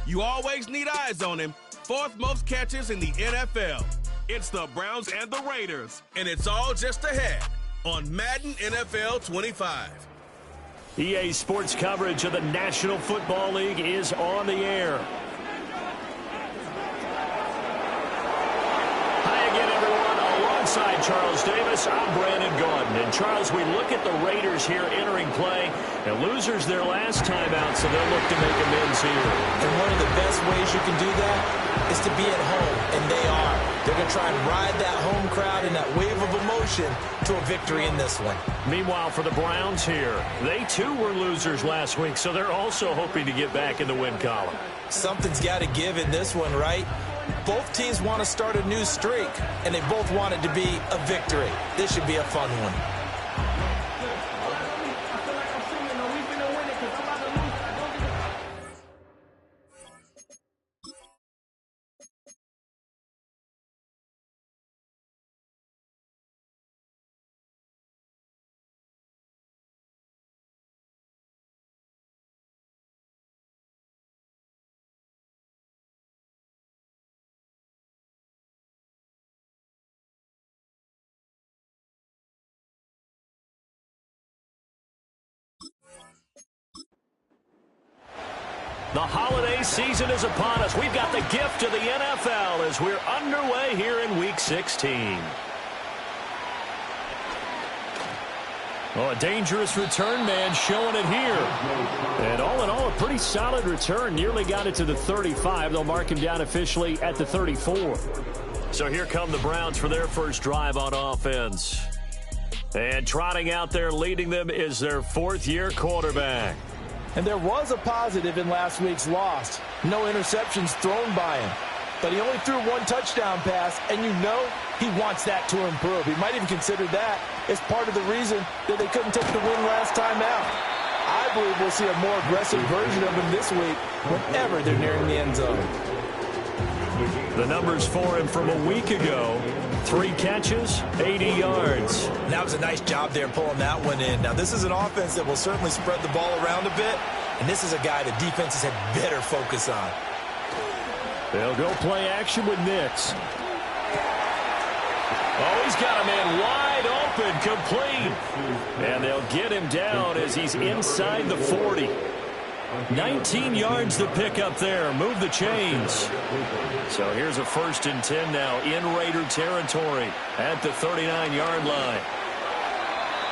You always need eyes on him. 4th most catches in the NFL. It's the Browns and the Raiders, and it's all just ahead on Madden NFL 25. EA Sports coverage of the National Football League is on the air. Hi again, everyone. Alongside Charles Davis, I'm Brandon Gaudin. And Charles, we look at the Raiders here entering play, and losers their last time out, so they'll look to make amends here. And one of the best ways you can do that is to be at home, and they are. They're going to try and ride that home crowd and that wave of emotion to a victory in this one. Meanwhile, for the Browns here, they too were losers last week, so they're also hoping to get back in the win column. Something's got to give in this one, right? Both teams want to start a new streak, and they both want it to be a victory. This should be a fun one. The holiday season is upon us. We've got the gift of the NFL as we're underway here in Week 16. Oh, a dangerous return man showing it here. And all in all, a pretty solid return. Nearly got it to the 35. They'll mark him down officially at the 34. So here come the Browns for their first drive on offense. And trotting out there leading them is their 4th-year quarterback. And there was a positive in last week's loss. No interceptions thrown by him. But he only threw 1 touchdown pass, and you know he wants that to improve. He might even consider that as part of the reason that they couldn't take the win last time out. I believe we'll see a more aggressive version of him this week whenever they're nearing the end zone. The numbers for him from a week ago: 3 catches, 80 yards. That was a nice job there pulling that one in. Now, this is an offense that will certainly spread the ball around a bit, and this is a guy that defenses had better focus on. They'll go play action with Nix. Oh, he's got a man wide open, complete. And they'll get him down as he's inside the 40. 19 yards to pick up there. Move the chains. So here's a 1st and 10 now in Raider territory at the 39-yard line.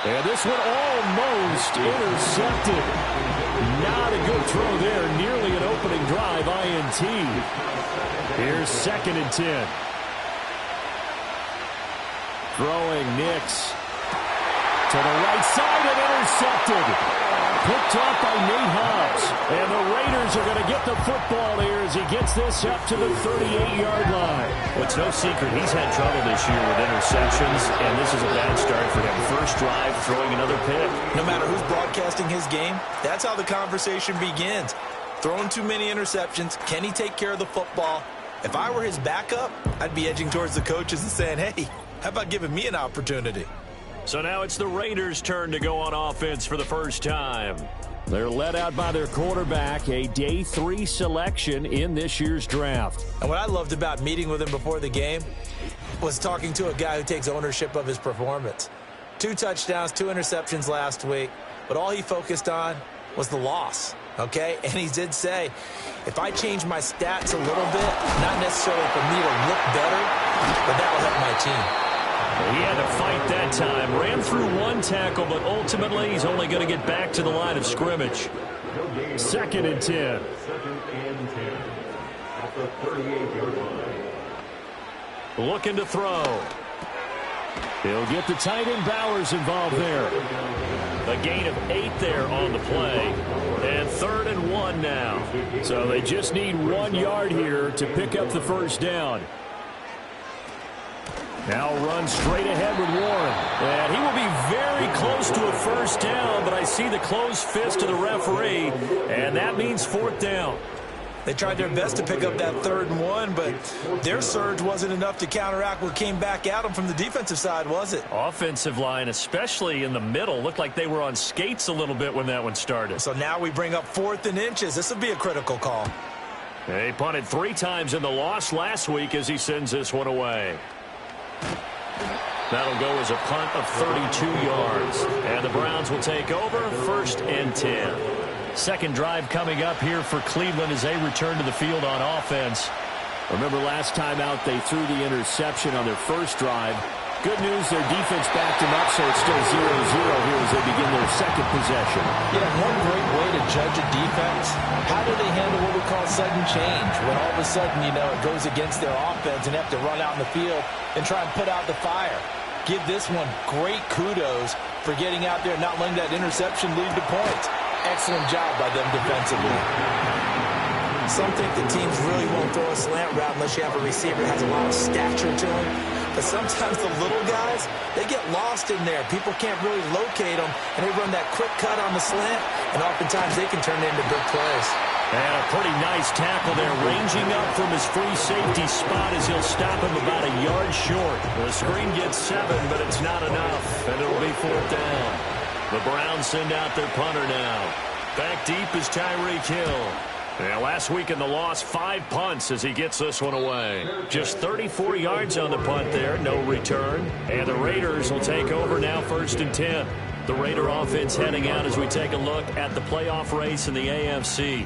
And this one almost intercepted. Not a good throw there. Nearly an opening drive, INT. Here's 2nd and 10. Throwing Nix to the right side and intercepted. Picked off by Nate Hobbs. And the Raiders are going to get the football here as he gets this up to the 38-yard line. Well, it's no secret he's had trouble this year with interceptions, and this is a bad start for him. First drive, throwing another pick. No matter who's broadcasting his game, that's how the conversation begins. Throwing too many interceptions. Can he take care of the football? If I were his backup, I'd be edging towards the coaches and saying, hey, how about giving me an opportunity? So now it's the Raiders' turn to go on offense for the first time. They're led out by their quarterback, a day 3 selection in this year's draft. And what I loved about meeting with him before the game was talking to a guy who takes ownership of his performance. 2 touchdowns, 2 interceptions last week, but all he focused on was the loss, okay? And he did say, if I change my stats a little bit, not necessarily for me to look better, but that will help my team. He had to fight that time. Ran through 1 tackle, but ultimately he's only going to get back to the line of scrimmage. 2nd and 10. Looking to throw. He'll get the tight end Bowers involved there. A gain of 8 there on the play. And 3rd and 1 now. So they just need 1 yard here to pick up the first down. Now run straight ahead with Warren. And he will be very close to a first down, but I see the closed fist of the referee, and that means 4th down. They tried their best to pick up that 3rd and 1, but their surge wasn't enough to counteract what came back at them from the defensive side, was it? Offensive line, especially in the middle, looked like they were on skates a little bit when that one started. So now we bring up 4th and inches. This will be a critical call. He punted 3 times in the loss last week as he sends this one away. That'll go as a punt of 32 yards. And the Browns will take over, 1st and 10. Second drive coming up here for Cleveland as they return to the field on offense. Remember last time out they threw the interception on their first drive. Good news, their defense backed him up, so it's still 0-0 here as they begin their second possession. Yeah, one great way to judge a defense, how do they handle what we call sudden change? When all of a sudden, it goes against their offense and they have to run out in the field and try and put out the fire. Give this one great kudos for getting out there and not letting that interception lead to points. Excellent job by them defensively. Some think the teams really won't throw a slant route unless you have a receiver that has a lot of stature to him. But sometimes the little guys, they get lost in there. People can't really locate them, and they run that quick cut on the slant, and oftentimes they can turn it into big plays. And a pretty nice tackle there, ranging up from his free safety spot as he'll stop him about a yard short. The screen gets 7, but it's not enough, and it'll be 4th down. The Browns send out their punter now. Back deep is Tyreek Hill. And last week in the loss, 5 punts as he gets this one away. Just 34 yards on the punt there, no return. And the Raiders will take over now, 1st and 10. The Raider offense heading out as we take a look at the playoff race in the AFC.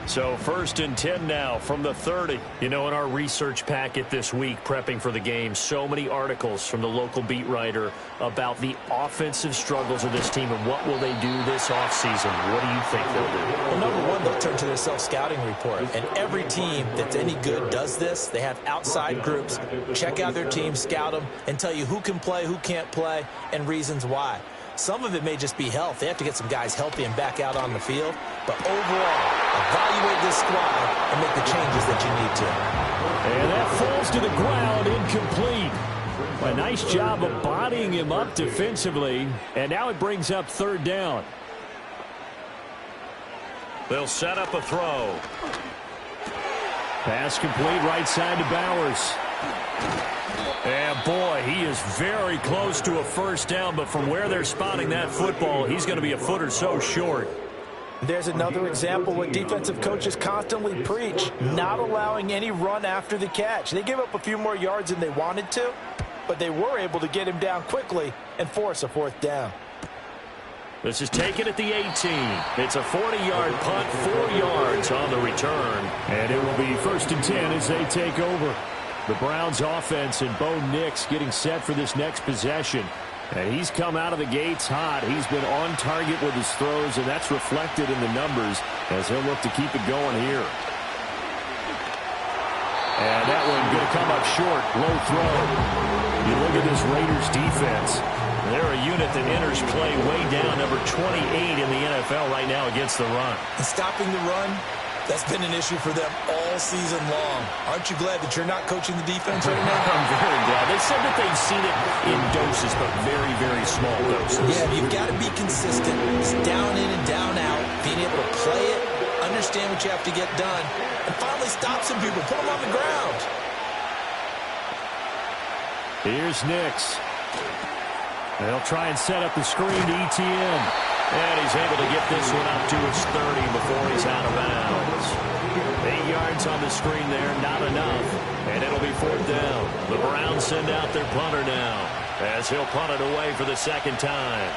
So 1st and 10 now from the 30. In our research packet this week, prepping for the game, so many articles from the local beat writer about the offensive struggles of this team and what will they do this offseason. What do you think they'll do? Well, number one, they'll turn to their self-scouting report. And every team that's any good does this. They have outside groups. Check out their team, scout them, and tell you who can play, who can't play, and reasons why. Some of it may just be health. They have to get some guys healthy and back out on the field. But overall, evaluate this squad and make the changes that you need to. And that falls to the ground, incomplete. A nice job of bodying him up defensively. And now it brings up 3rd down. They'll set up a throw. Pass complete right side to Bowers. And, boy, he is very close to a 1st down, but from where they're spotting that football, he's going to be a foot or so short. There's another example what defensive coaches constantly preach, not allowing any run after the catch. They gave up a few more yards than they wanted to, but they were able to get him down quickly and force a 4th down. This is taken at the 18. It's a 40-yard punt, 4 yards on the return. And it will be 1st and 10 as they take over. The Browns offense and Bo Nix getting set for this next possession. And he's come out of the gates hot. He's been on target with his throws, and that's reflected in the numbers as he'll look to keep it going here. And that one going to come up short. Low throw. You look at this Raiders defense. They're a unit that enters play way down, number 28 in the NFL right now against the run. And stopping the run, that's been an issue for them all season long. Aren't you glad that you're not coaching the defense right now? I'm very glad. They said that they've seen it in doses, but very, very small doses. Yeah, you've got to be consistent. It's down in and down out. Being able to play it, understand what you have to get done, and finally stop some people, put them on the ground. Here's Nix. They'll try and set up the screen to ETN. And he's able to get this one up to his 30 before he's out of bounds. 8 yards on the screen there, not enough. And it'll be 4th down. The Browns send out their punter now as he'll punt it away for the 2nd time.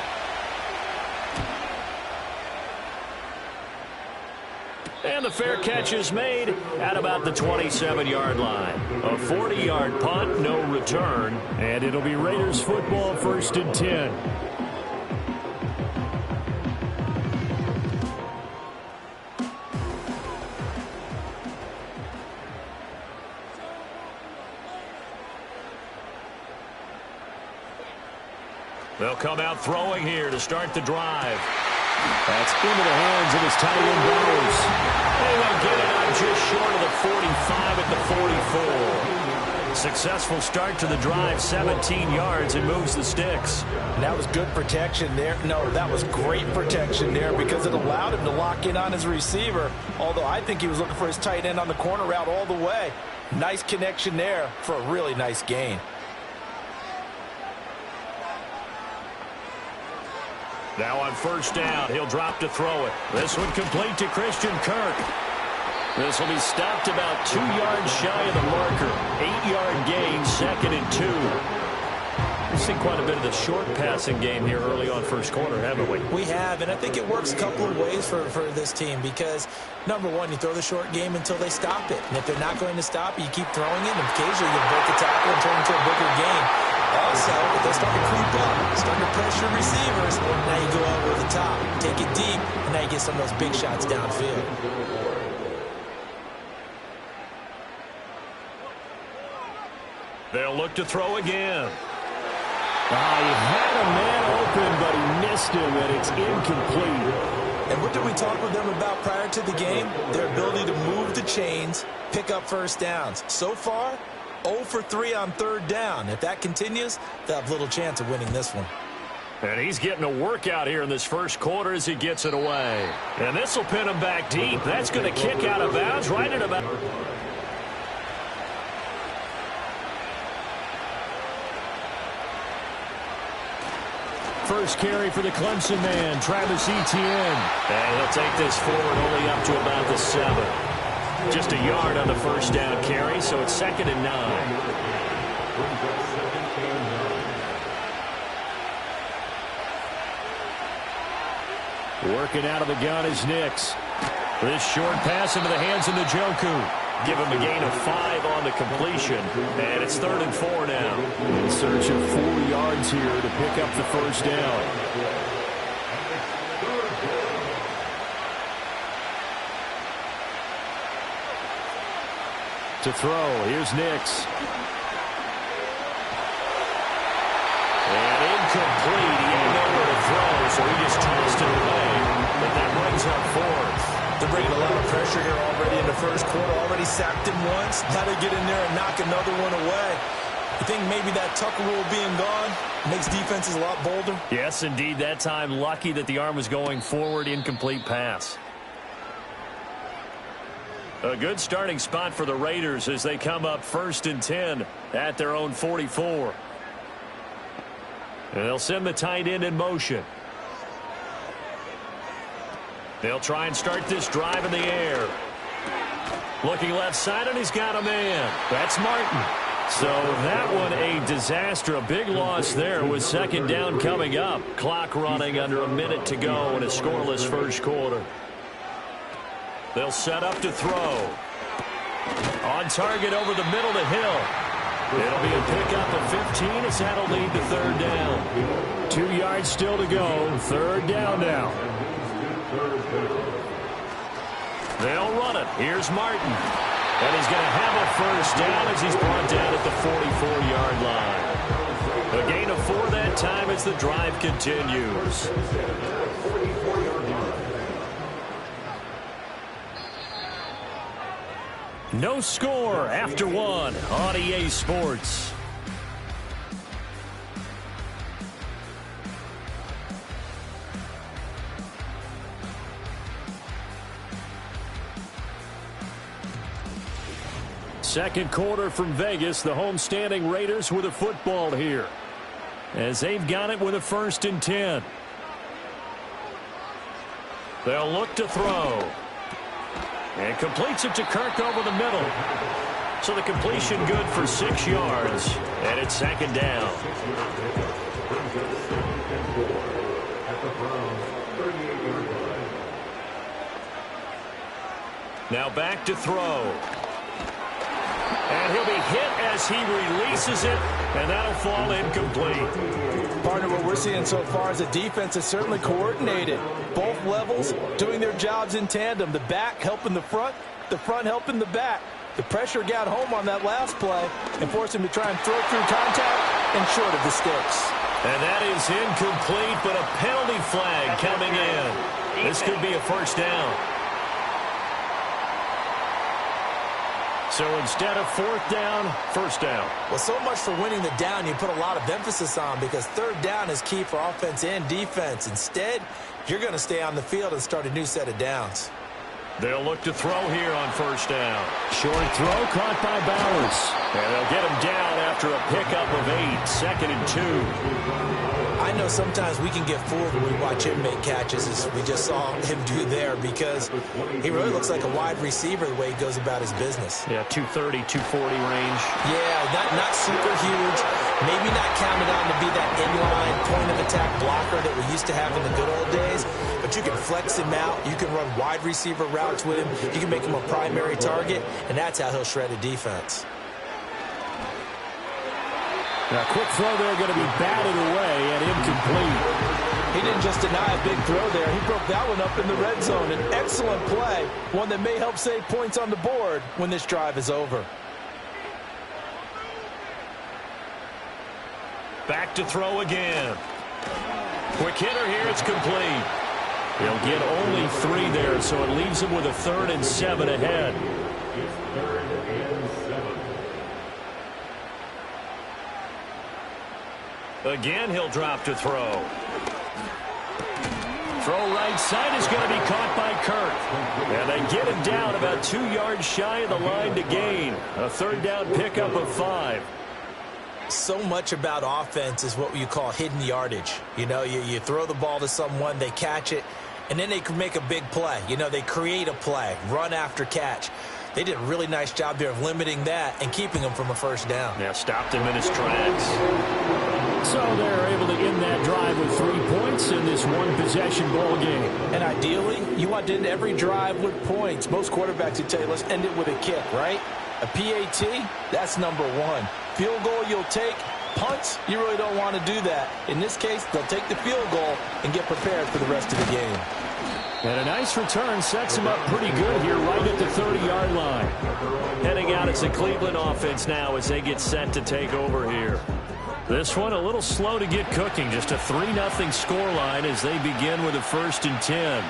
And the fair catch is made at about the 27-yard line. A 40-yard punt, no return. And it'll be Raiders football, 1st and 10. They'll come out throwing here to start the drive. That's into the hands of his tight end Bowers. They will get it out just short of the 45 at the 44. Successful start to the drive, 17 yards, and moves the sticks. And that was good protection there. No, that was great protection there because it allowed him to lock in on his receiver, although I think he was looking for his tight end on the corner route all the way. Nice connection there for a really nice gain. Now on 1st down, he'll drop to throw it. This one complete to Christian Kirk. This will be stopped about 2 yards shy of the marker. 8-yard gain, 2nd and 2. We've seen quite a bit of the short passing game here early on first quarter, haven't we? We have, and I think it works a couple of ways for this team because, number one, you throw the short game until they stop it. And if they're not going to stop it, you keep throwing it, and occasionally you break the tackle and turn it into a bigger game. Also, if they start to creep up, start to pressure receivers, now you go over the top, take it deep, and now you get some of those big shots downfield. They'll look to throw again. He had a man open, but he missed him, and it's incomplete. And what did we talk with them about prior to the game? Their ability to move the chains, pick up first downs. So far, 0 for 3 on 3rd down. If that continues, they'll have little chance of winning this one. And he's getting a workout here in this first quarter as he gets it away. And this will pin him back deep. That's going to kick out of bounds right at about... First carry for the Clemson man, Travis Etienne. And he'll take this forward only up to about the 7. Just a yard on the first down carry, so it's 2nd and 9. Working out of the gun is Nix. This short pass into the hands of Njoku. Give him a gain of 5 on the completion, and it's 3rd and 4 now. In search of 4 yards here to pick up the first down. To throw, here's Nix. And incomplete. He had nowhere to throw, so he just tossed it away. But that brings up 4th. They're bringing a lot of pressure here already in the first quarter. Already sacked him once. Now they get in there and knock another one away. You think maybe that Tucker rule being gone makes defenses a lot bolder? Yes, indeed. That time, lucky that the arm was going forward. Incomplete pass. A good starting spot for the Raiders as they come up 1st and 10 at their own 44. And they'll send the tight end in motion. They'll try and start this drive in the air. Looking left side, and he's got a man. That's Martin. So that one a disaster. A big loss there with 2nd down coming up. Clock running under a minute to go in a scoreless first quarter. They'll set up to throw. On target over the middle to Hill. It'll be a pickup of 15 as that'll lead to 3rd down. 2 yards still to go. 3rd down now. They'll run it. Here's Martin. And he's going to have a first down as he's brought down at the 44-yard line. A gain of 4 that time as the drive continues. No score after 1 on EA Sports. Second quarter from Vegas. The homestanding Raiders with a football here as they've got it with a 1st and 10. They'll look to throw. And completes it to Kirk over the middle. So the completion good for 6 yards. And it's 2nd down. Now back to throw. And he'll be hit as he releases it, and that'll fall incomplete. Partner, what we're seeing so far is the defense is certainly coordinated. Both levels doing their jobs in tandem. The back helping the front helping the back. The pressure got home on that last play and forced him to try and throw through contact and short of the sticks. And that is incomplete, but a penalty flag coming in. This could be a first down. So instead of 4th down, first down. Well, so much for winning the down you put a lot of emphasis on because 3rd down is key for offense and defense. Instead, you're going to stay on the field and start a new set of downs. They'll look to throw here on first down. Short throw caught by Bowers. And they'll get him down after a pickup of 8, 2nd and 2. I know sometimes we can get fooled when we watch him make catches, as we just saw him do there, because he really looks like a wide receiver the way he goes about his business. Yeah, 230, 240 range. Yeah, not super huge. Maybe not counted on to be that inline point-of-attack blocker that we used to have in the good old days, but you can flex him out. You can run wide receiver routes with him. You can make him a primary target, and that's how he'll shred a defense. Now, quick throw there, going to be batted away and incomplete. He didn't just deny a big throw there. He broke that one up in the red zone. An excellent play, one that may help save points on the board when this drive is over. Back to throw again. Quick hitter here, it's complete. He'll get only 3 there, so it leaves him with a 3rd and 7 ahead. Again, he'll drop to throw. Throw right side is going to be caught by Kirk. And they get him down about 2 yards shy of the line to gain. A 3rd down pickup of 5. So much about offense is what you call hidden yardage. You know, you throw the ball to someone, they catch it, and then they can make a big play. You know, they create a play, run after catch. They did a really nice job there of limiting that and keeping him from a 1st down. Yeah, stopped him in his tracks. So they're able to end that drive with 3 points in this one-possession ball game. And ideally, you want to end every drive with points. Most quarterbacks would tell you, let's end it with a kick, right? A PAT, that's number 1. Field goal you'll take. Punts, you really don't want to do that. In this case, they'll take the field goal and get prepared for the rest of the game. And a nice return sets him up pretty good here right at the 30-yard line. Heading out, it's a Cleveland offense now as they get set to take over here. This one a little slow to get cooking. Just a 3-0 scoreline as they begin with a 1st and 10.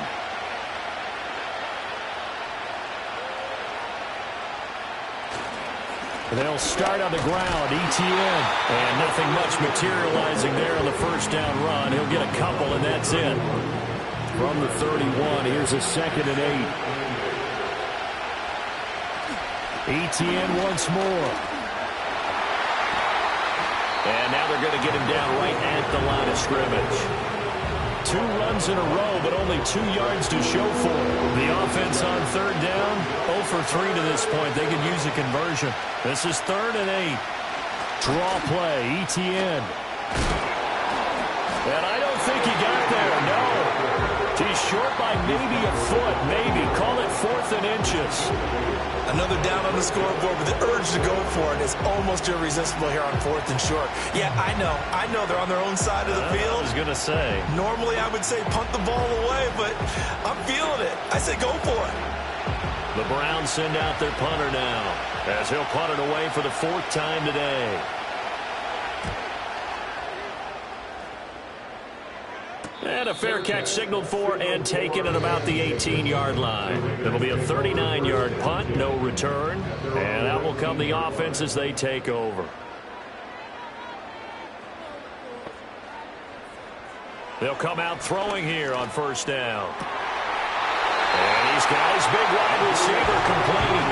They'll start on the ground. ETN. And nothing much materializing there on the 1st down run. He'll get a couple, and that's it. From the 31, here's a 2nd and 8. ETN once more. And now they're going to get him down right at the line of scrimmage. 2 runs in a row, but only 2 yards to show for it. The offense on 3rd down, 0 for 3 to this point. They could use a conversion. This is 3rd and 8. Draw play, ETN. And I don't think he got there, no. He's short by maybe a foot, maybe. Call it 4th and inches. Another down on the scoreboard with the urge to go for it is almost irresistible here on 4th and short. Yeah, I know they're on their own side of the field. I was going to say. Normally I would say punt the ball away, but I'm feeling it. I say go for it. The Browns send out their punter now as he'll punt it away for the 4th time today. And a fair catch signaled for and taken at about the 18-yard line. It'll be a 39-yard punt, no return. And out will come the offense as they take over. They'll come out throwing here on 1st down. And he's got his big wide receiver complete.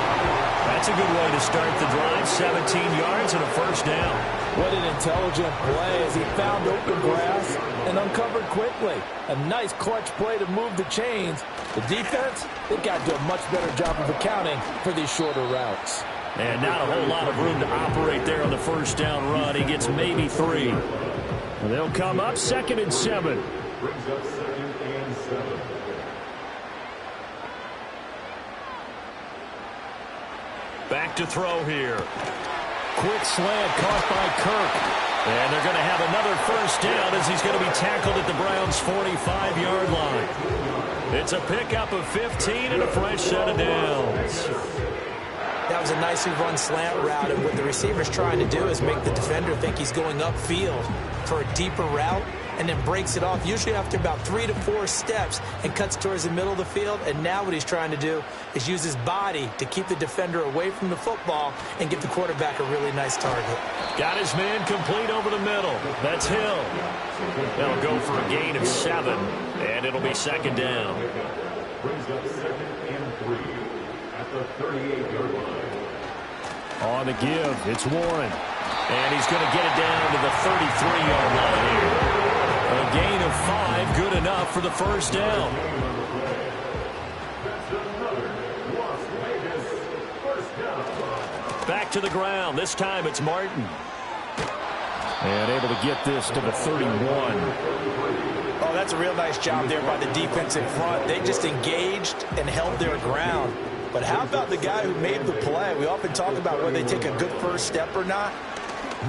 That's a good way to start the drive. 17 yards and a 1st down. What an intelligent play as he found open grass and uncovered quickly. A nice clutch play to move the chains. The defense, they've got to do a much better job of accounting for these shorter routes. And not a whole lot of room to operate there on the 1st down run. He gets maybe 3. And they'll come up 2nd and 7. Brings up 2nd and 7. Back to throw here. Quick slant caught by Kirk. And they're going to have another 1st down as he's going to be tackled at the Browns' 45-yard line. It's a pickup of 15 and a fresh set of downs. That was a nicely run slant route, and what the receiver's trying to do is make the defender think he's going upfield for a deeper route, and then breaks it off, usually after about 3 to 4 steps, and cuts towards the middle of the field. And now what he's trying to do is use his body to keep the defender away from the football and give the quarterback a really nice target. Got his man complete over the middle. That's Hill. They'll go for a gain of 7, and it'll be 2nd down. Brings up 2nd and 3 at the 38-yard line. On the give, it's Warren. And he's going to get it down to the 33-yard line here. A gain of 5, good enough for the first down. Back to the ground. This time it's Martin. And able to get this to the 31. Oh, that's a real nice job there by the defensive front. They just engaged and held their ground. But how about the guy who made the play? We often talk about whether they take a good first step or not.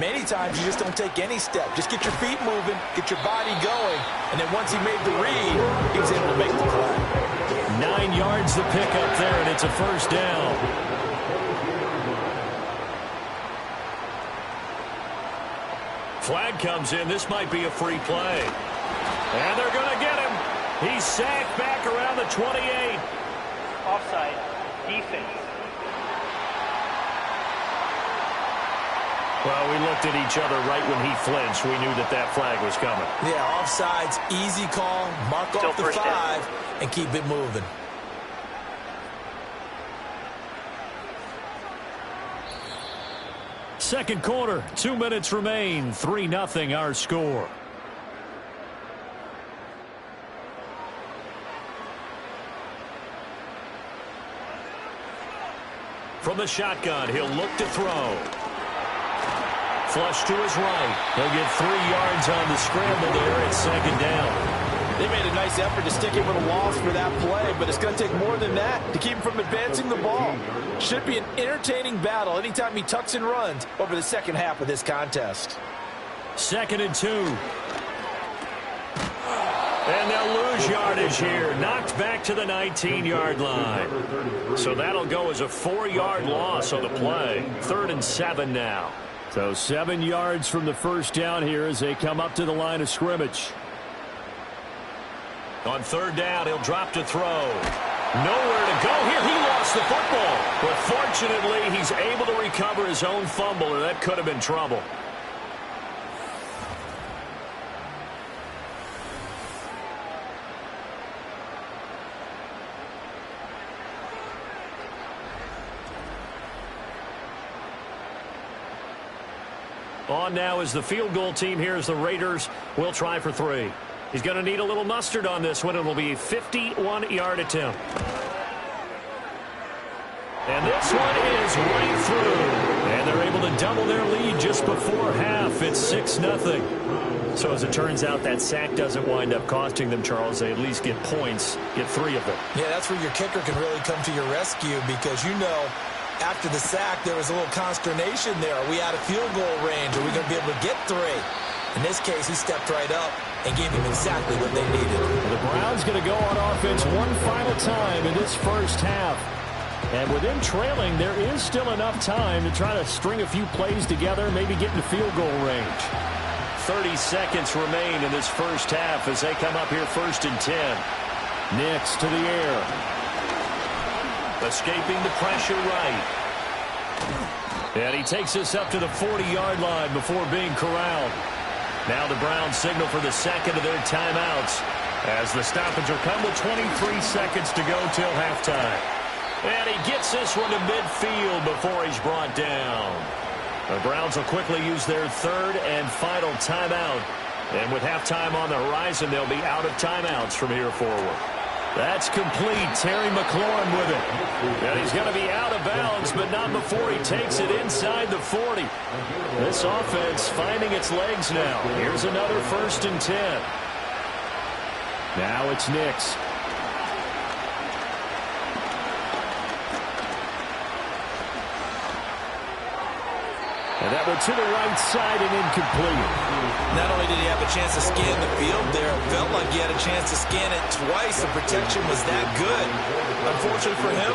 Many times you just don't take any step. Just get your feet moving, get your body going, and then once he made the read, he was able to make the play. 9 yards to pick up there, and it's a first down. Flag comes in. This might be a free play. And they're going to get him. He's sacked back around the 28. Offside. Defense. Well, we looked at each other right when he flinched. We knew that that flag was coming. Yeah, offsides, easy call, mark Still off the 5, and keep it moving. Second quarter, 2 minutes remain. 3-0 our score. From the shotgun, he'll look to throw. Flush to his right. He'll get 3 yards on the scramble there at second down. They made a nice effort to stick him with a loss for that play, but it's going to take more than that to keep him from advancing the ball. Should be an entertaining battle anytime he tucks and runs over the second half of this contest. 2nd and 2. And they'll lose yardage here. Knocked back to the 19-yard line. So that'll go as a 4-yard loss on the play. 3rd and 7 now. So 7 yards from the first down here as they come up to the line of scrimmage. On 3rd down, he'll drop to throw. Nowhere to go here. He lost the football. But fortunately, he's able to recover his own fumble, or that could have been trouble. On now is the field goal team here as the Raiders will try for 3. He's going to need a little mustard on this one. It will be a 51-yard attempt. And this one is right through. And they're able to double their lead just before half. It's 6-0. So as it turns out, that sack doesn't wind up costing them, Charles. They at least get points, get 3 of them. Yeah, that's where your kicker can really come to your rescue because you know after the sack there was a little consternation there. Are we out of field goal range? Are we going to be able to get 3? In this case, he stepped right up and gave them exactly what they needed. The Browns going to go on offense one final time in this first half. And with them trailing, there is still enough time to try to string a few plays together, maybe get into field goal range. 30 seconds remain in this first half as they come up here 1st and 10. Nix to the air. Escaping the pressure right. And he takes us up to the 40-yard line before being corralled. Now the Browns signal for the second of their timeouts as the stoppage will come with 23 seconds to go till halftime. And he gets this one to midfield before he's brought down. The Browns will quickly use their 3rd and final timeout. And with halftime on the horizon, they'll be out of timeouts from here forward. That's complete. Terry McLaurin with it. And he's going to be out of bounds, but not before he takes it inside the 40. This offense finding its legs now. Here's another 1st and 10. Now it's Nix. And that one to the right side and incomplete. Not only did he have a chance to scan the field there, it felt like he had a chance to scan it twice. The protection was that good. Unfortunately for him,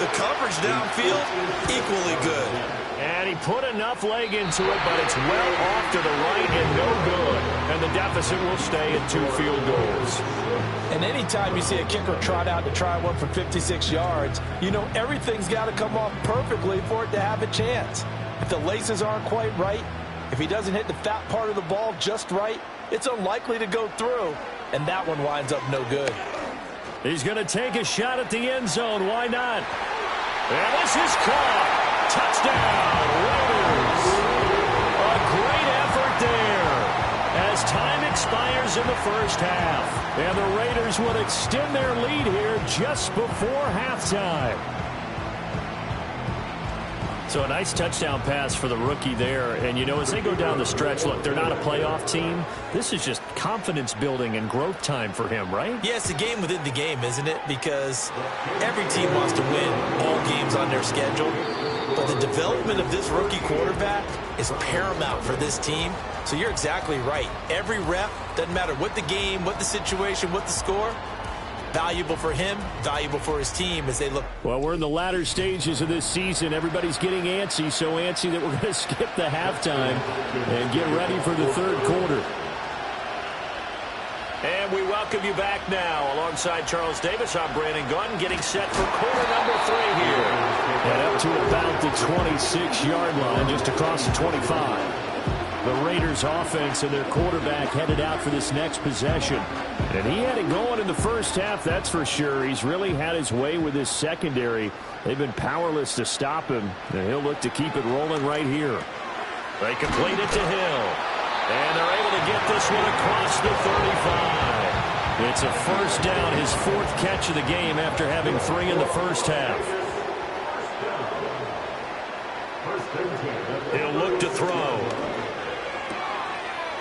the coverage downfield, equally good. And he put enough leg into it, but it's well off to the right and no good. And the deficit will stay at 2 field goals. And anytime you see a kicker trot out to try one from 56 yards, you know everything's got to come off perfectly for it to have a chance. If the laces aren't quite right, if he doesn't hit the fat part of the ball just right, it's unlikely to go through, and that one winds up no good. He's going to take a shot at the end zone. Why not? And this is caught. Touchdown, Raiders. A great effort there. As time expires in the first half. And the Raiders will extend their lead here just before halftime. So a nice touchdown pass for the rookie there. And, you know, as they go down the stretch, look, they're not a playoff team. This is just confidence building and growth time for him, right? Yeah, it's a game within the game, isn't it? Because every team wants to win all games on their schedule. But the development of this rookie quarterback is paramount for this team. So you're exactly right. Every rep, doesn't matter what the game, what the situation, what the score, valuable for him, valuable for his team as they look. Well, we're in the latter stages of this season. Everybody's getting antsy, so antsy that we're going to skip the halftime and get ready for the third quarter. And we welcome you back now. Alongside Charles Davis, I'm Brandon Gunn, getting set for quarter number 3 here. And up to about the 26-yard line, just across the 25. The Raiders offense and their quarterback headed out for this next possession. And he had it going in the first half, that's for sure. He's really had his way with his secondary. They've been powerless to stop him, and he'll look to keep it rolling right here. They complete it to Hill. And they're able to get this one across the 35. It's a first down, his 4th catch of the game after having 3 in the first half. He'll look to throw.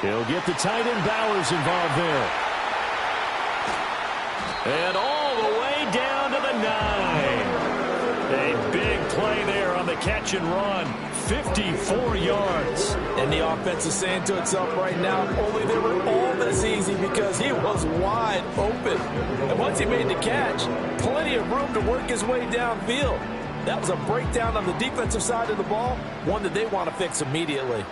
He'll get the tight end Bowers involved there. And all the way down to the 9. A big play there on the catch and run. 54 yards. And the offense is saying to itself right now, only they were all this easy because he was wide open. And once he made the catch, plenty of room to work his way downfield. That was a breakdown on the defensive side of the ball, one that they want to fix immediately.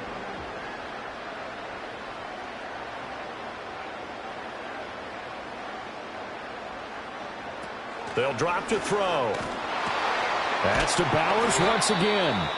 They'll drop to throw. That's to Bowers once again.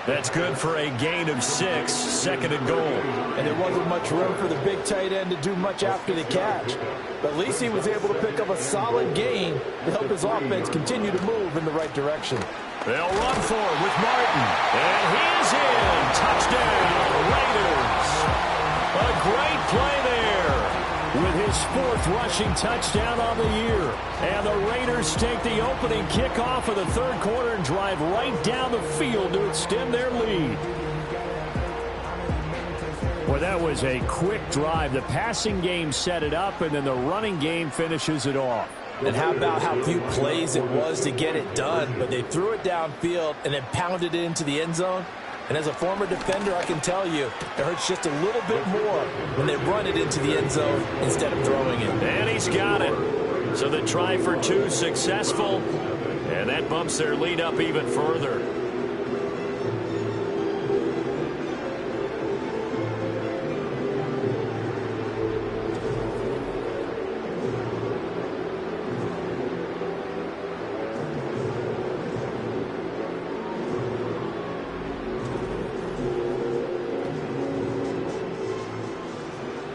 That's good for a gain of 6, 2nd and goal. And there wasn't much room for the big tight end to do much after the catch. But at least he was able to pick up a solid gain to help his offense continue to move in the right direction. They'll run for it with Martin. And he's in. Touchdown, Raiders. A great play there. With his 4th rushing touchdown on the year. And the Raiders take the opening kickoff of the third quarter and drive right down the field to extend their lead. Well, that was a quick drive. The passing game set it up, and then the running game finishes it off. And how about how few plays it was to get it done, but they threw it downfield and then pounded it into the end zone. And as a former defender, I can tell you, it hurts just a little bit more when they run it into the end zone instead of throwing it. And he's got it. So the try for 2 successful, and that bumps their lead up even further.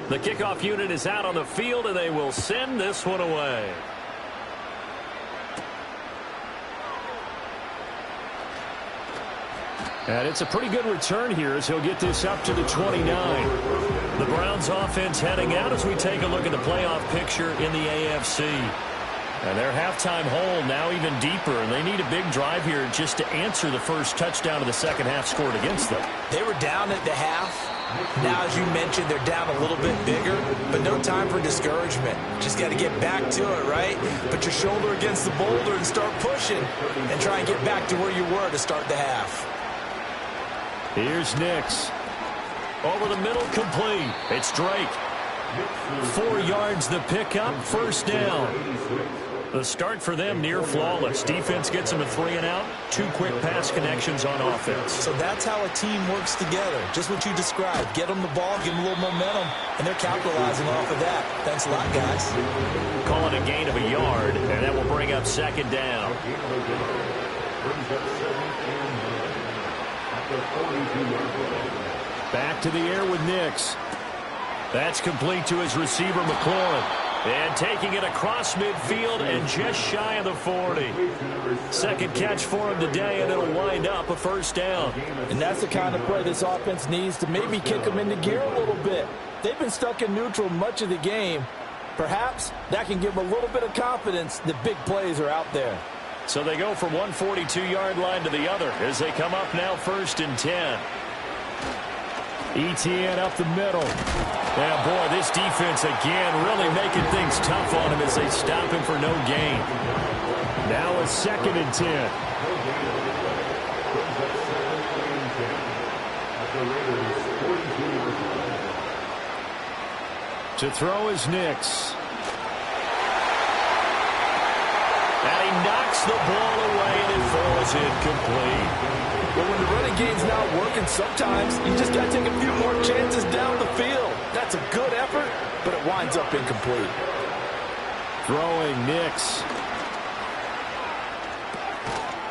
The kickoff unit is out on the field, and they will send this one away. And it's a pretty good return here as he'll get this up to the 29. The Browns offense heading out as we take a look at the playoff picture in the AFC. And their halftime hole now even deeper, and they need a big drive here just to answer the first touchdown of the second half scored against them. They were down at the half. Now, as you mentioned, they're down a little bit bigger, but no time for discouragement. Just got to get back to it, right? Put your shoulder against the boulder and start pushing and try and get back to where you were to start the half. Here's Nix. Over the middle, complete. It's Drake. 4 yards the pickup, first down. The start for them near flawless. Defense gets them a 3 and out. 2 quick pass connections on offense. So that's how a team works together. Just what you described. Get them the ball, give them a little momentum, and they're capitalizing off of that. Thanks a lot, guys. Call it a gain of a yard, and that will bring up 2nd down. Back to the air with Nix. That's complete to his receiver, McLaurin. And taking it across midfield and just shy of the 40. Second catch for him today, and it'll wind up a first down. And that's the kind of play this offense needs to maybe kick them into gear a little bit. They've been stuck in neutral much of the game. Perhaps that can give them a little bit of confidence that big plays are out there. So they go from one 42-yard line to the other as they come up now 1st and 10. ETN up the middle. Yeah, boy, this defense again really making things tough on him as they stop him for no gain. Now a 2nd and 10. To throw is Nix. And he knocks the ball away and it falls incomplete. But when the running game's not working, sometimes you just got to take a few more chances down the field. That's a good effort, but it winds up incomplete. Throwing Nix.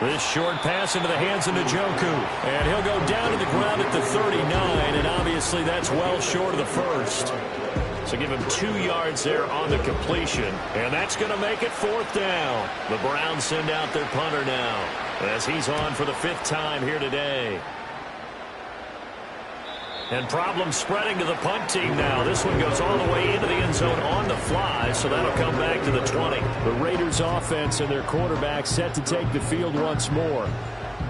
This short pass into the hands of Njoku. And he'll go down to the ground at the 39, and obviously that's well short of the first. So give him 2 yards there on the completion, and that's going to make it 4th down. The Browns send out their punter now as he's on for the 5th time here today. And problems spreading to the punt team now. This one goes all the way into the end zone on the fly, so that'll come back to the 20. The Raiders offense and their quarterback set to take the field once more.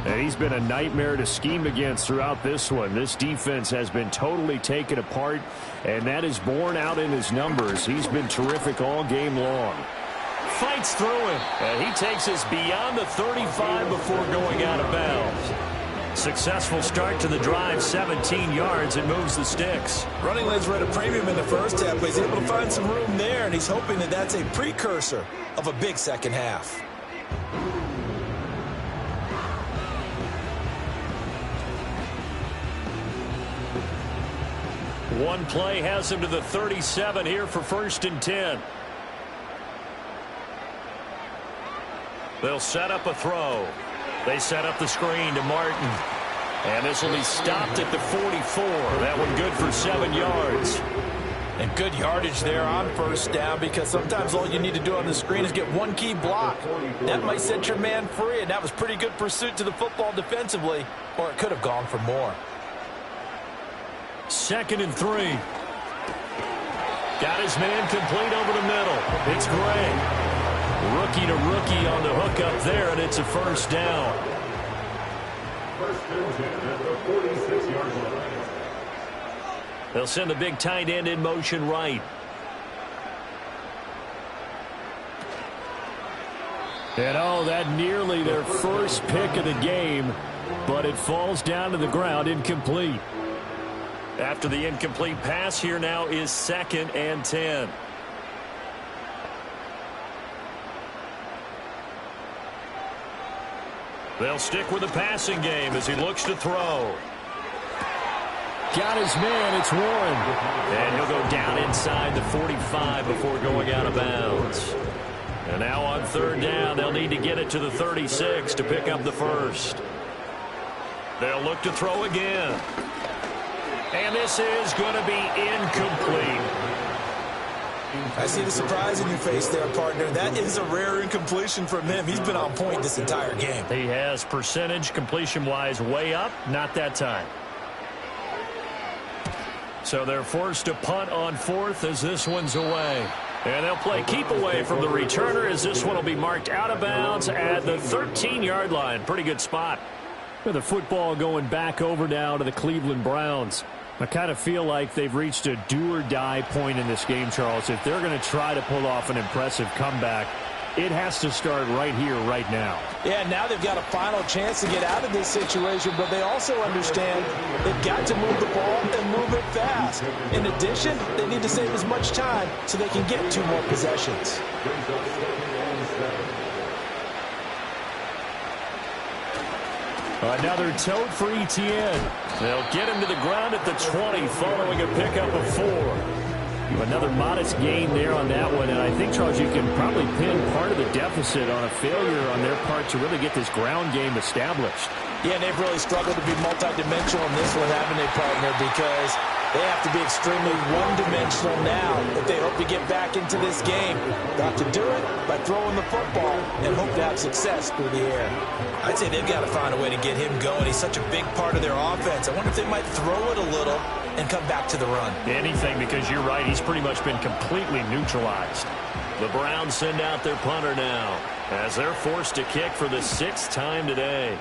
And he's been a nightmare to scheme against throughout this one. This defense has been totally taken apart, and that is borne out in his numbers. He's been terrific all game long. Fights through him, and he takes us beyond the 35 before going out of bounds. Successful start to the drive, 17 yards, and moves the sticks. Running lanes were at a premium in the first half, but he's able to find some room there, and he's hoping that that's a precursor of a big second half. One play has him to the 37 here for 1st and 10. They'll set up a throw. They set up the screen to Martin. And this will be stopped at the 44. That one good for 7 yards. And good yardage there on 1st down, because sometimes all you need to do on the screen is get one key block. That might set your man free, and that was pretty good pursuit to the football defensively, or it could have gone for more. 2nd and 3. Got his man complete over the middle. It's Gray. Rookie to rookie on the hook up there, and it's a 1st down. 1st and 10 at the 46-yard line. They'll send the big tight end in motion right. And oh, that nearly their first pick of the game, but it falls down to the ground incomplete. After the incomplete pass, here now is 2nd and 10. They'll stick with the passing game as he looks to throw. Got his man, it's Warren. And he'll go down inside the 45 before going out of bounds. And now on 3rd down, they'll need to get it to the 36 to pick up the 1st. They'll look to throw again. And this is going to be incomplete. I see the surprise in your face there, partner. That is a rare incompletion from him. He's been on point this entire game. He has percentage completion-wise way up, not that time. So they're forced to punt on 4th as this one's away. And they'll play keep away from the returner as this one will be marked out of bounds at the 13-yard line. Pretty good spot. With the football going back over now to the Cleveland Browns. I kind of feel like they've reached a do-or-die point in this game, Charles. If they're going to try to pull off an impressive comeback, it has to start right here, right now. Yeah, now they've got a final chance to get out of this situation, but they also understand they've got to move the ball and move it fast. In addition, they need to save as much time so they can get 2 more possessions. Another tote for ETN. They'll get him to the ground at the 20 following a pickup of 4. Another modest gain there on that one, and I think, Charles, you can probably pin part of the deficit on a failure on their part to really get this ground game established. Yeah, and they've really struggled to be multidimensional in this one, haven't they, partner? Because they have to be extremely one-dimensional now if they hope to get back into this game. Got to do it by throwing the football and hope to have success through the air. I'd say they've got to find a way to get him going. He's such a big part of their offense. I wonder if they might throw it a little and come back to the run. Anything, because you're right, he's pretty much been completely neutralized. The Browns send out their punter now as they're forced to kick for the 6th time today.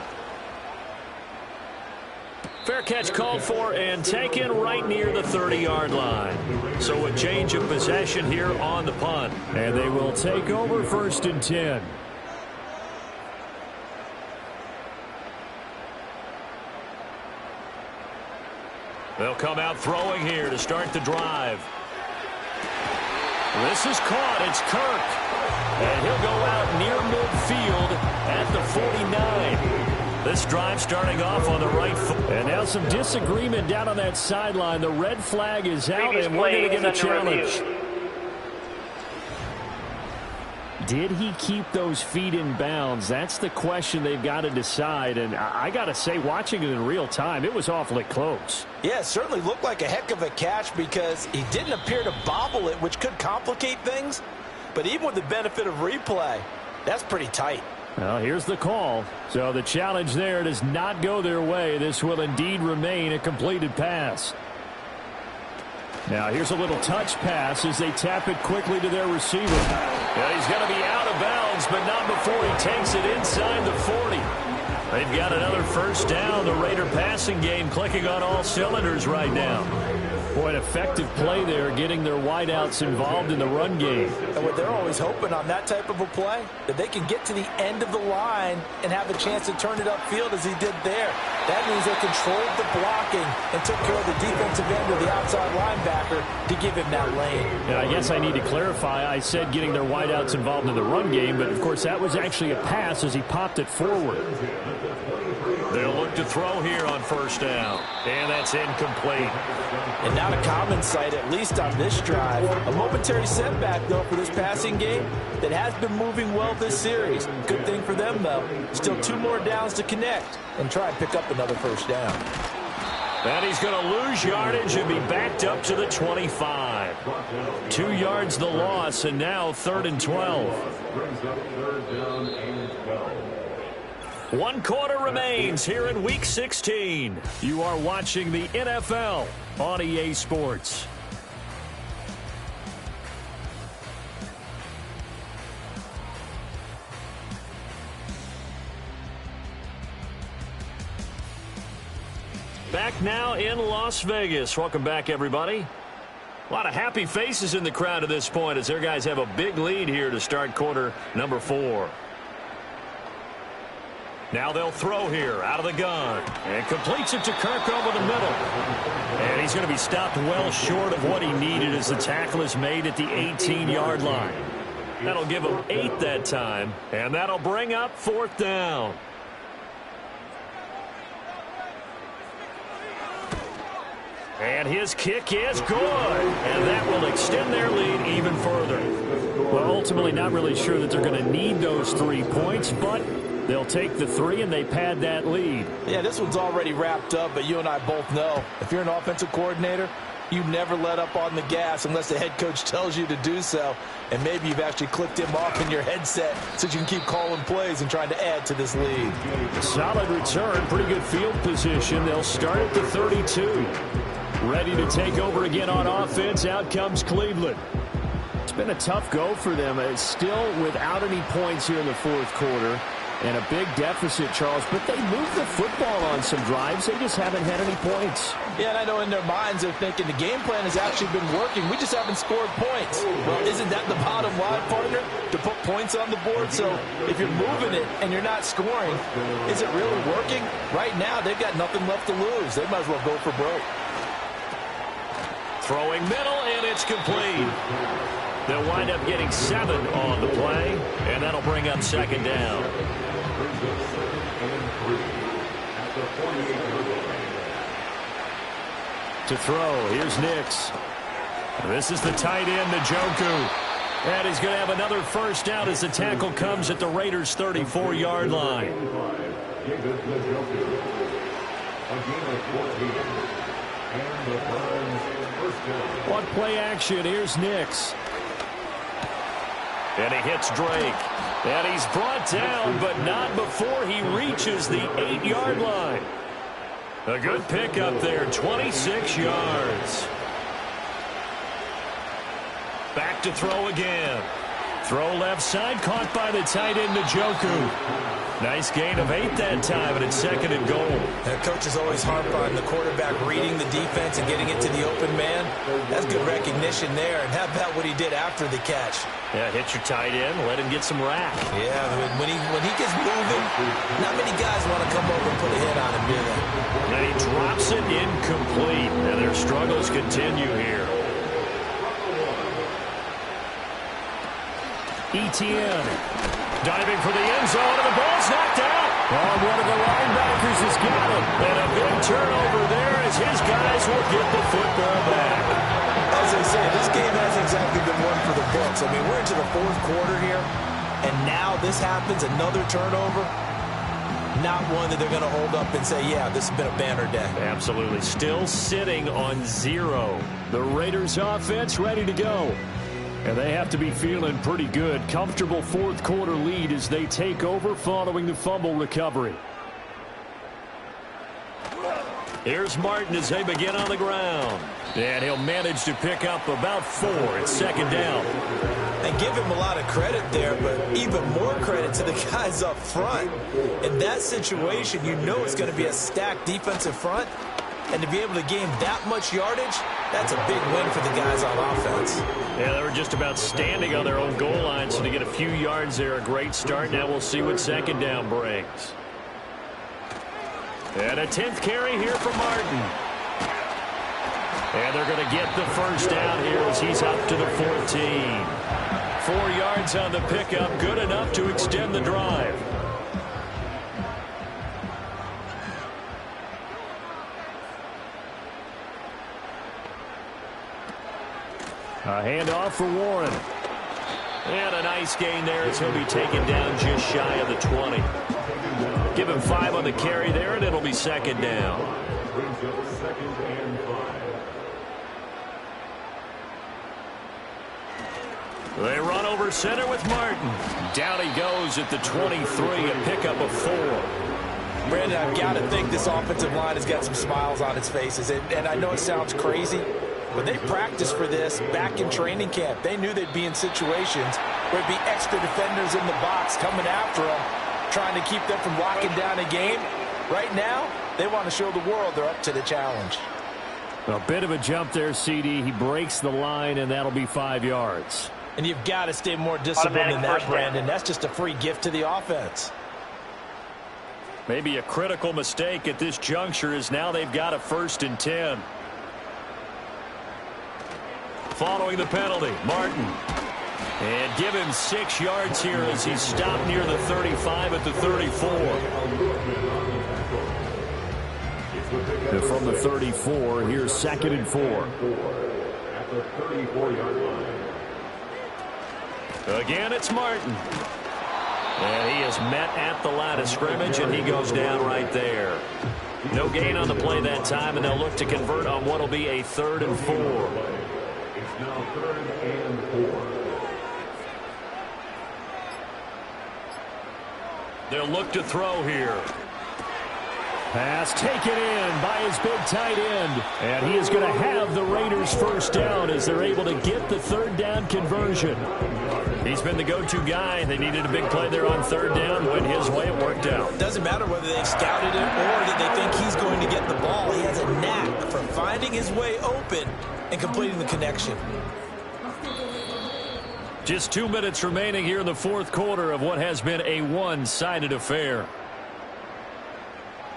Fair catch called for and taken right near the 30-yard line. So a change of possession here on the punt. And they will take over 1st and 10. They'll come out throwing here to start the drive. This is caught. It's Kirk. And he'll go out near midfield at the 49. This drive starting off on the right foot. And now some disagreement down on that sideline. The red flag is out, and we're going to get a challenge. Did he keep those feet in bounds? That's the question they've got to decide. And I got to say, watching it in real time, it was awfully close. Yeah, it certainly looked like a heck of a catch because he didn't appear to bobble it, which could complicate things. But even with the benefit of replay, that's pretty tight. Well, here's the call. So the challenge there does not go their way. This will indeed remain a completed pass. Now here's a little touch pass as they tap it quickly to their receiver. Yeah, he's going to be out of bounds, but not before he takes it inside the 40. They've got another 1st down. The Raider passing game clicking on all cylinders right now. Boy, an effective play there, getting their wideouts involved in the run game. And what they're always hoping on that type of a play, that they can get to the end of the line and have a chance to turn it upfield as he did there. That means they controlled the blocking and took care of the defensive end of the outside linebacker to give him that lane. And I guess I need to clarify, I said getting their wideouts involved in the run game, but of course that was actually a pass as he popped it forward. They'll look to throw here on 1st down. And that's incomplete. And not a common sight, at least on this drive. A momentary setback, though, for this passing game that has been moving well this series. Good thing for them, though. Still 2 more downs to connect and try and pick up another 1st down. And he's going to lose yardage and be backed up to the 25. 2 yards the loss, and now 3rd and 12. Brings up 3rd down and 12. 1 quarter remains here in Week 16. You are watching the NFL on EA Sports. Back now in Las Vegas. Welcome back, everybody. A lot of happy faces in the crowd at this point as their guys have a big lead here to start quarter number 4. Now they'll throw here out of the gun. And completes it to Kirk over the middle. And he's going to be stopped well short of what he needed as the tackle is made at the 18-yard line. That'll give him 8 that time. And that'll bring up 4th down. And his kick is good. And that will extend their lead even further. Well, ultimately not really sure that they're going to need those 3 points, but they'll take the 3 and they pad that lead. Yeah, this one's already wrapped up, but you and I both know if you're an offensive coordinator, you never let up on the gas unless the head coach tells you to do so. And maybe you've actually clicked him off in your headset so you can keep calling plays and trying to add to this lead. Solid return, pretty good field position. They'll start at the 32. Ready to take over again on offense. Out comes Cleveland. It's been a tough go for them. It's still without any points here in the 4th quarter. And a big deficit, Charles, but they moved the football on some drives. They just haven't had any points. Yeah, and I know in their minds they're thinking the game plan has actually been working. We just haven't scored points. Well, isn't that the bottom line, partner? To put points on the board? So if you're moving it and you're not scoring, is it really working? Right now, they've got nothing left to lose. They might as well go for broke. Throwing middle, and it's complete. They'll wind up getting 7 on the play, and that'll bring up 2nd down. To throw, here's Nix. This is the tight end, Njoku. And he's going to have another 1st down as the tackle comes at the Raiders' 34-yard line. On play action, here's Nix. And he hits Drake. And he's brought down, but not before he reaches the 8-yard line. A good pickup there, 26 yards. Back to throw again. Throw left side, caught by the tight end, Njoku. Nice gain of 8 that time, and it's 2nd and goal. Their coaches always harp on the quarterback reading the defense and getting it to the open man. That's good recognition there. And how about what he did after the catch? Yeah, hit your tight end, let him get some rack. Yeah, when he gets moving, not many guys want to come over and put a hit on him, do they? And he drops it incomplete, and their struggles continue here. Etienne diving for the end zone, and the ball's knocked out. Oh, one of the linebackers has got it. And a big turnover there as his guys will get the football back. As I say, this game hasn't exactly been one for the books. I mean, we're into the 4th quarter here, and now this happens, another turnover. Not one that they're going to hold up and say, yeah, this has been a banner day. Absolutely. Still sitting on 0. The Raiders offense ready to go. And they have to be feeling pretty good. Comfortable 4th quarter lead as they take over following the fumble recovery. Here's Martin as they begin on the ground. And he'll manage to pick up about 4. It's 2nd down. And give him a lot of credit there, but even more credit to the guys up front. In that situation, you know it's going to be a stacked defensive front. And to be able to gain that much yardage, that's a big win for the guys on offense. Yeah, they were just about standing on their own goal line, so to get a few yards there, a great start. Now we'll see what 2nd down brings. And a 10th carry here for Martin. And they're going to get the 1st down here as he's up to the 14. 4 yards on the pickup, good enough to extend the drive. A handoff for Warren. And a nice gain there as he'll be taken down just shy of the 20. Give him 5 on the carry there, and it'll be 2nd down. They run over center with Martin. Down he goes at the 23, a pickup of 4. Brandon, I've got to think this offensive line has got some smiles on its faces. And I know it sounds crazy, but they practiced for this back in training camp. They knew they'd be in situations where there'd be extra defenders in the box coming after them, trying to keep them from locking down a game. Right now, they want to show the world they're up to the challenge. A bit of a jump there, CD. He breaks the line, and that'll be 5 yards. And you've got to stay more disciplined than that, Brandon. That's just a free gift to the offense. Maybe a critical mistake at this juncture is now they've got a 1st and 10. Following the penalty, Martin. And give him 6 yards here as he's stopped near the 35 at the 34. And from the 34, here's 2nd and 4. At the 34-yard line. Again, it's Martin. And he is met at the line of scrimmage, and he goes down right there. No gain on the play that time, and they'll look to convert on what will be a 3rd and 4. It's now 3rd and 4. They'll look to throw here. Pass taken in by his big tight end. And he is going to have the Raiders 1st down as they're able to get the 3rd down conversion. He's been the go-to guy. They needed a big play there on 3rd down. Went his way. It worked out. Doesn't matter whether they've scouted it or that they think he's going to get the ball. He has a knack for finding his way open and completing the connection. Just 2 minutes remaining here in the 4th quarter of what has been a one-sided affair.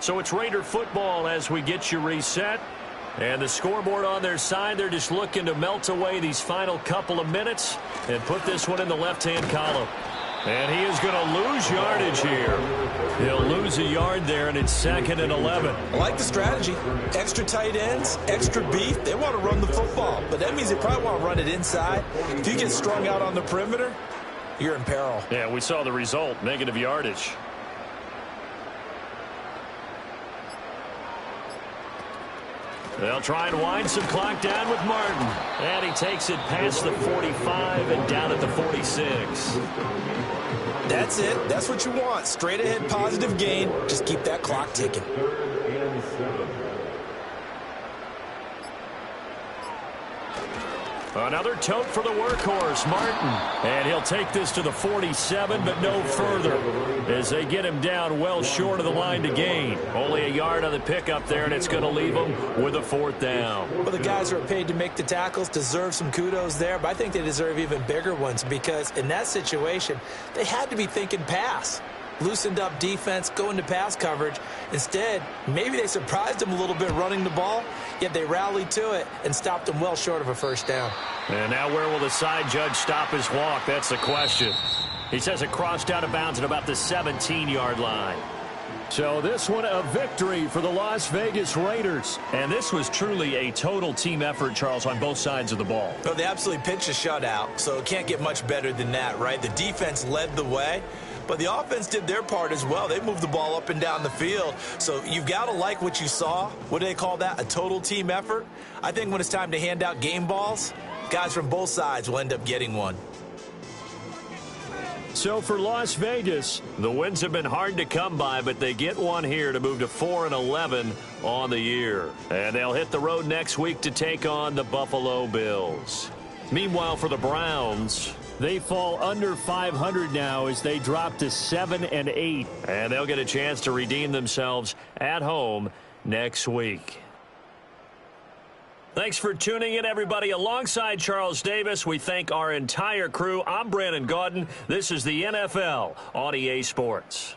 So it's Raider football as we get you reset. And the scoreboard on their side, they're just looking to melt away these final couple of minutes and put this one in the left-hand column. And he is going to lose yardage here. He'll lose a yard there, and it's 2nd and 11. I like the strategy. Extra tight ends, extra beef. They want to run the football, but that means they probably want to run it inside. If you get strung out on the perimeter, you're in peril. Yeah, we saw the result, negative yardage. They'll try and wind some clock down with Martin. And he takes it past the 45 and down at the 46. That's it. That's what you want. Straight ahead positive gain. Just keep that clock ticking. Another tote for the workhorse, Martin. And he'll take this to the 47, but no further as they get him down well short of the line to gain. Only a yard on the pickup there, and it's going to leave him with a 4th down. Well, the guys who are paid to make the tackles deserve some kudos there, but I think they deserve even bigger ones because in that situation, they had to be thinking pass. Loosened up defense, go into pass coverage. Instead, maybe they surprised him a little bit running the ball, yet they rallied to it and stopped him well short of a 1st down. And now where will the side judge stop his walk? That's the question. He says it crossed out of bounds at about the 17-yard line. So this one a victory for the Las Vegas Raiders. And this was truly a total team effort, Charles, on both sides of the ball. Well, they absolutely pitched a shutout, so it can't get much better than that, right? The defense led the way, but the offense did their part as well. They moved the ball up and down the field. So you've got to like what you saw. What do they call that? A total team effort? I think when it's time to hand out game balls, guys from both sides will end up getting one. So for Las Vegas, the wins have been hard to come by, but they get one here to move to 4-11 on the year. And they'll hit the road next week to take on the Buffalo Bills. Meanwhile, for the Browns, they fall under 500 now as they drop to 7-8. And they'll get a chance to redeem themselves at home next week. Thanks for tuning in, everybody. Alongside Charles Davis, we thank our entire crew. I'm Brandon Gaudin. This is the NFL on EA Sports.